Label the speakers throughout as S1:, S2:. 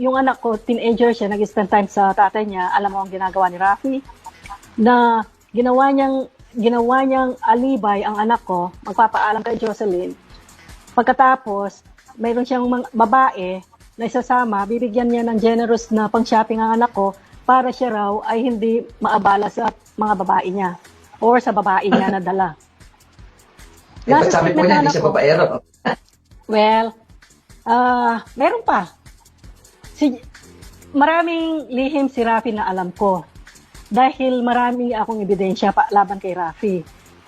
S1: yung anak ko, teenager siya, nag-spend time sa tatay niya, alam mo ang ginagawa ni Rafi? Na ginawa niyang alibay ang anak ko, magpapaalam kay Jocelyn. Pagkatapos, mayroon siyang babae na isasama, bibigyan niya ng generous na pang-shopping ang anak ko para siya raw ay hindi maabala sa mga babae niya or sa babae niya na dala.
S2: Ba't sabi po niya, hindi siya babaero?
S1: Well, meron pa. Maraming lihim si Rafi na alam ko. Dahil marami akong ebidensya laban kay Rafi.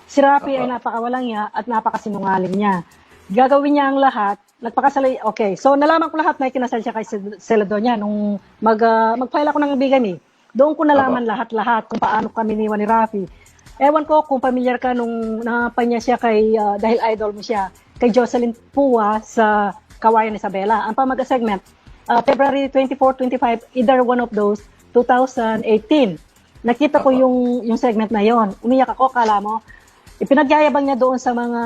S1: Si Rafi ay napakawalang niya at napakasinungaling niya. Gagawin niya ang lahat. Okay, so nalaman ko lahat na ikinasal siya kay Celedonio nung mag-file ako ng bigamy. Doon ko nalaman lahat-lahat kung paano kami niwan ni Rafi. Ewan ko kung familiar ka nung nakapanya siya dahil idol mo siya, kay Jocelyn Pua sa Kawayan Isabela. Ang pamag-segment, February 24, 25, either one of those, 2018. Nakita ko yung segment na yon. Umiyak ako, kala mo. Ipinagyayabang niya doon sa mga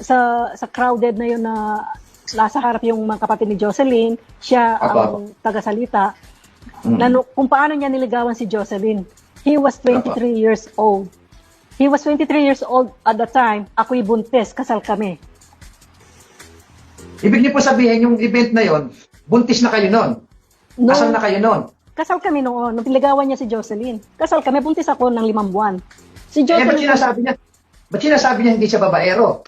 S1: sa crowded na yun na nasa harap yung mga kapatid ni Jocelyn. Siya ang tagasalita. Kung paano niya niligawan si Jocelyn. He was 23 years old. He was 23 years old at the time. Ako'y buntis, kasal kami.
S2: Ibig niyo po sabihin, yung event na yon, buntis na kayo noon? Kasal na kayo noon?
S1: Kasal kami noon. Nung niligawan niya si Jocelyn. Kasal kami, buntis ako ng 5 buwan. Si Jocelyn...
S2: ba't sinasabi niya hindi siya babaero?